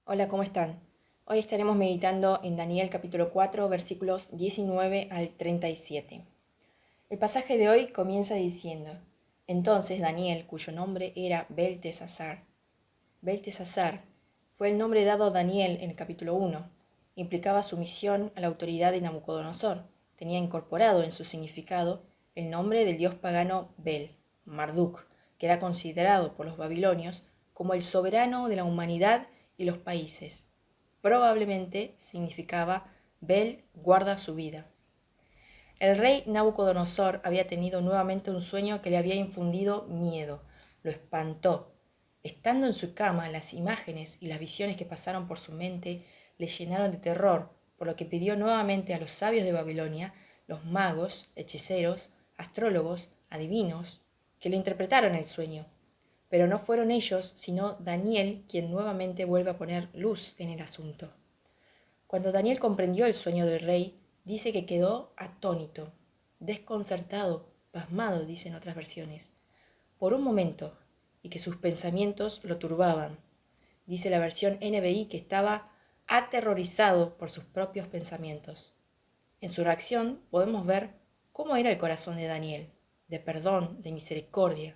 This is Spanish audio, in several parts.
Hola, ¿cómo están? Hoy estaremos meditando en Daniel capítulo 4, versículos 19 al 37. El pasaje de hoy comienza diciendo: Entonces Daniel, cuyo nombre era Beltesazar fue el nombre dado a Daniel en el capítulo 1, implicaba sumisión a la autoridad de Nabucodonosor, tenía incorporado en su significado el nombre del dios pagano Bel, Marduk, que era considerado por los babilonios como el soberano de la humanidad y los países. Probablemente significaba Bel guarda su vida. El rey Nabucodonosor había tenido nuevamente un sueño que le había infundido miedo, lo espantó. Estando en su cama, las imágenes y las visiones que pasaron por su mente le llenaron de terror, por lo que pidió nuevamente a los sabios de Babilonia, los magos, hechiceros, astrólogos, adivinos, que lo interpretaron el sueño. Pero no fueron ellos, sino Daniel, quien nuevamente vuelve a poner luz en el asunto. Cuando Daniel comprendió el sueño del rey, dice que quedó atónito, desconcertado, pasmado, dicen otras versiones, por un momento, y que sus pensamientos lo turbaban. Dice la versión NBI que estaba aterrorizado por sus propios pensamientos. En su reacción podemos ver cómo era el corazón de Daniel, de perdón, de misericordia.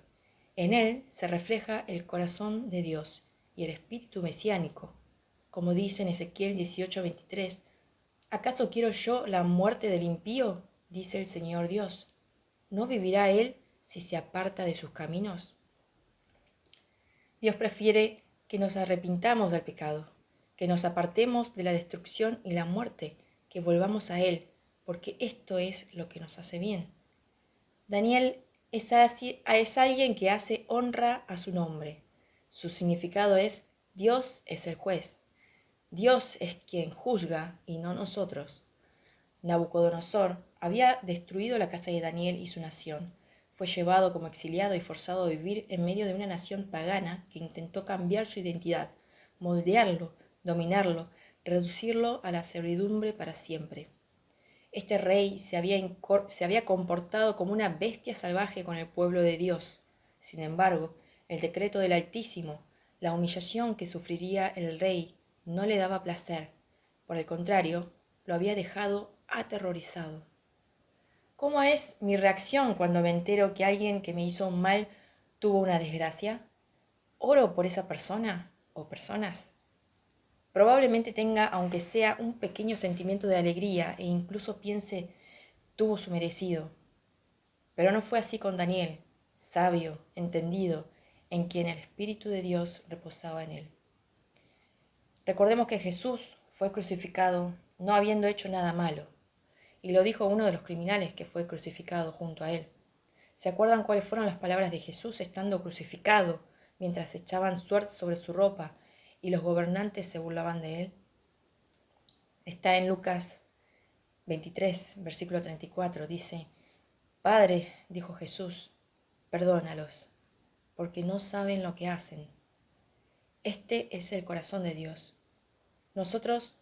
En él se refleja el corazón de Dios y el espíritu mesiánico. Como dice en Ezequiel 18:23, ¿acaso quiero yo la muerte del impío? Dice el Señor Dios. ¿No vivirá él si se aparta de sus caminos? Dios prefiere que nos arrepintamos del pecado, que nos apartemos de la destrucción y la muerte, que volvamos a Él, porque esto es lo que nos hace bien. Daniel es alguien que hace honra a su nombre. Su significado es: Dios es el juez. Dios es quien juzga y no nosotros. Nabucodonosor había destruido la casa de Daniel y su nación. Fue llevado como exiliado y forzado a vivir en medio de una nación pagana que intentó cambiar su identidad, moldearlo, dominarlo, reducirlo a la servidumbre para siempre. Este rey se había comportado como una bestia salvaje con el pueblo de Dios. Sin embargo, el decreto del Altísimo, la humillación que sufriría el rey, no le daba placer. Por el contrario, lo había dejado aterrorizado. ¿Cómo es mi reacción cuando me entero que alguien que me hizo un mal tuvo una desgracia? ¿Oro por esa persona o personas? Probablemente tenga, aunque sea un pequeño sentimiento de alegría, e incluso piense: tuvo su merecido. Pero no fue así con Daniel, sabio, entendido, en quien el Espíritu de Dios reposaba en él. Recordemos que Jesús fue crucificado no habiendo hecho nada malo, y lo dijo uno de los criminales que fue crucificado junto a él. ¿Se acuerdan cuáles fueron las palabras de Jesús estando crucificado, mientras echaban suerte sobre su ropa y los gobernantes se burlaban de él? Está en Lucas 23, versículo 34, dice: Padre, dijo Jesús, perdónalos, porque no saben lo que hacen. Este es el corazón de Dios. Nosotros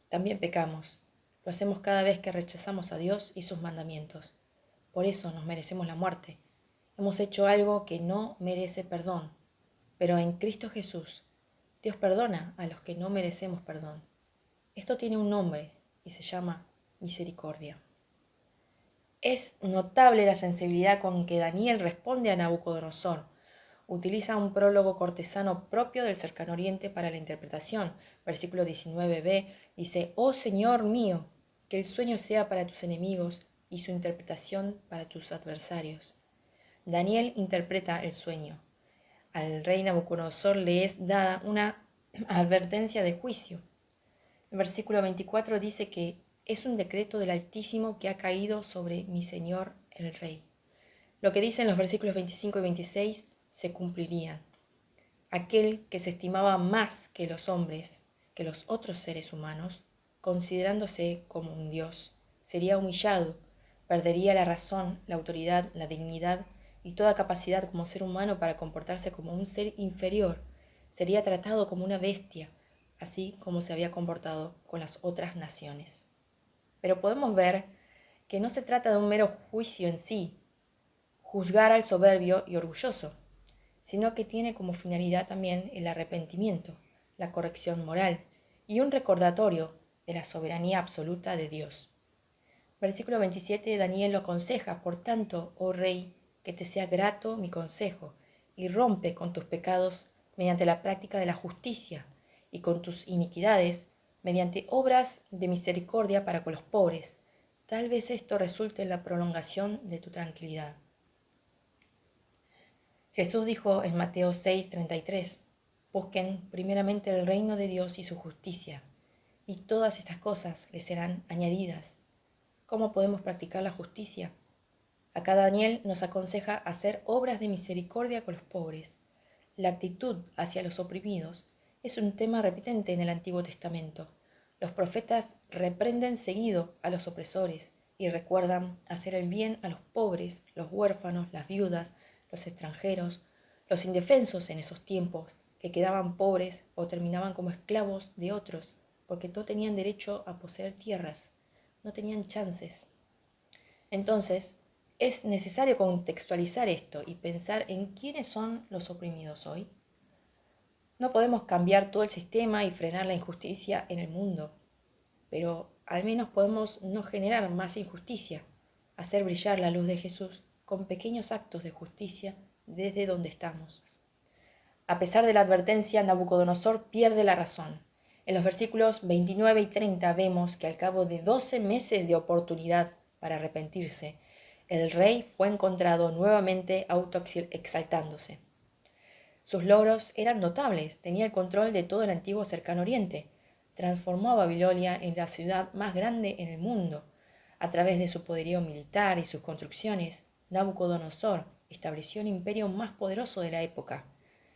también pecamos. Lo hacemos cada vez que rechazamos a Dios y sus mandamientos. Por eso nos merecemos la muerte. Hemos hecho algo que no merece perdón. Pero en Cristo Jesús, Dios perdona a los que no merecemos perdón. Esto tiene un nombre y se llama misericordia. Es notable la sensibilidad con que Daniel responde a Nabucodonosor. Utiliza un prólogo cortesano propio del cercano oriente para la interpretación. Versículo 19b dice: Oh Señor mío, que el sueño sea para tus enemigos y su interpretación para tus adversarios. Daniel interpreta el sueño. Al rey Nabucodonosor le es dada una advertencia de juicio. El versículo 24 dice que es un decreto del Altísimo que ha caído sobre mi Señor el Rey. Lo que dicen los versículos 25 y 26 se cumplirían. Aquel que se estimaba más que los hombres, que los otros seres humanos, considerándose como un Dios, sería humillado, perdería la razón, la autoridad, la dignidad y toda capacidad como ser humano para comportarse como un ser inferior. Sería tratado como una bestia, así como se había comportado con las otras naciones. Pero podemos ver que no se trata de un mero juicio en sí, juzgar al soberbio y orgulloso, sino que tiene como finalidad también el arrepentimiento, la corrección moral y un recordatorio de la soberanía absoluta de Dios. Versículo 27, Daniel lo aconseja: por tanto, oh rey, que te sea grato mi consejo, y rompe con tus pecados mediante la práctica de la justicia, y con tus iniquidades mediante obras de misericordia para con los pobres. Tal vez esto resulte en la prolongación de tu tranquilidad. Jesús dijo en Mateo 6:33, busquen primeramente el reino de Dios y su justicia, y todas estas cosas les serán añadidas. ¿Cómo podemos practicar la justicia? Acá Daniel nos aconseja hacer obras de misericordia con los pobres. La actitud hacia los oprimidos es un tema repetente en el Antiguo Testamento. Los profetas reprenden seguido a los opresores y recuerdan hacer el bien a los pobres, los huérfanos, las viudas, los extranjeros, los indefensos en esos tiempos, que quedaban pobres o terminaban como esclavos de otros, porque no tenían derecho a poseer tierras, no tenían chances. Entonces, es necesario contextualizar esto y pensar en quiénes son los oprimidos hoy. No podemos cambiar todo el sistema y frenar la injusticia en el mundo, pero al menos podemos no generar más injusticia, hacer brillar la luz de Jesús con pequeños actos de justicia desde donde estamos. A pesar de la advertencia, Nabucodonosor pierde la razón. En los versículos 29 y 30 vemos que al cabo de 12 meses de oportunidad para arrepentirse, el rey fue encontrado nuevamente autoexaltándose. Sus logros eran notables, tenía el control de todo el antiguo cercano oriente, transformó a Babilonia en la ciudad más grande en el mundo. A través de su poderío militar y sus construcciones, Nabucodonosor estableció un imperio más poderoso de la época.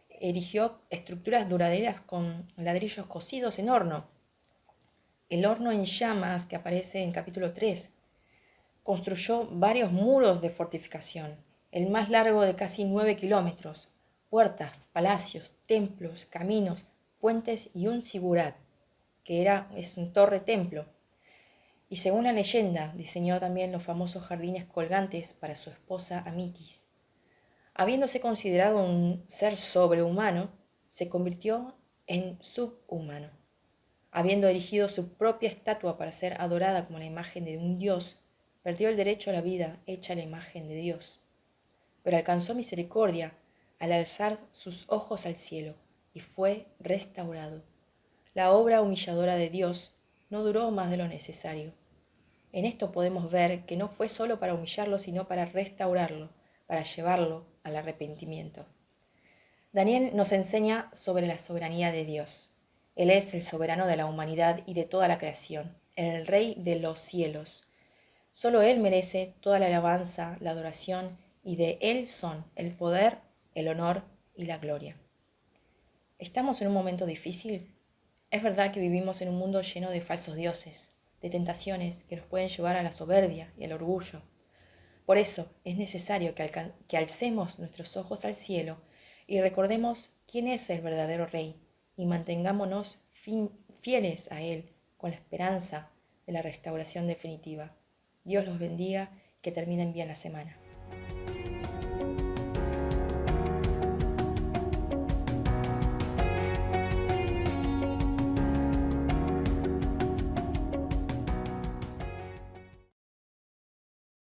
Erigió estructuras duraderas con ladrillos cocidos en horno. El horno en llamas que aparece en capítulo 3. Construyó varios muros de fortificación, el más largo de casi 9 kilómetros, puertas, palacios, templos, caminos, puentes y un sigurat, que es un torre templo. Y según la leyenda, diseñó también los famosos jardines colgantes para su esposa Amitis. Habiéndose considerado un ser sobrehumano, se convirtió en subhumano. Habiendo erigido su propia estatua para ser adorada como la imagen de un dios, perdió el derecho a la vida hecha a la imagen de Dios. Pero alcanzó misericordia al alzar sus ojos al cielo y fue restaurado. La obra humilladora de Dios no duró más de lo necesario. En esto podemos ver que no fue solo para humillarlo, sino para restaurarlo, para llevarlo al arrepentimiento. Daniel nos enseña sobre la soberanía de Dios. Él es el soberano de la humanidad y de toda la creación, el Rey de los cielos. Solo Él merece toda la alabanza, la adoración, y de Él son el poder, el honor y la gloria. ¿Estamos en un momento difícil? Es verdad que vivimos en un mundo lleno de falsos dioses, de tentaciones que nos pueden llevar a la soberbia y al orgullo. Por eso es necesario que alcemos nuestros ojos al cielo y recordemos quién es el verdadero Rey y mantengámonos fieles a Él con la esperanza de la restauración definitiva. Dios los bendiga, que terminen bien la semana.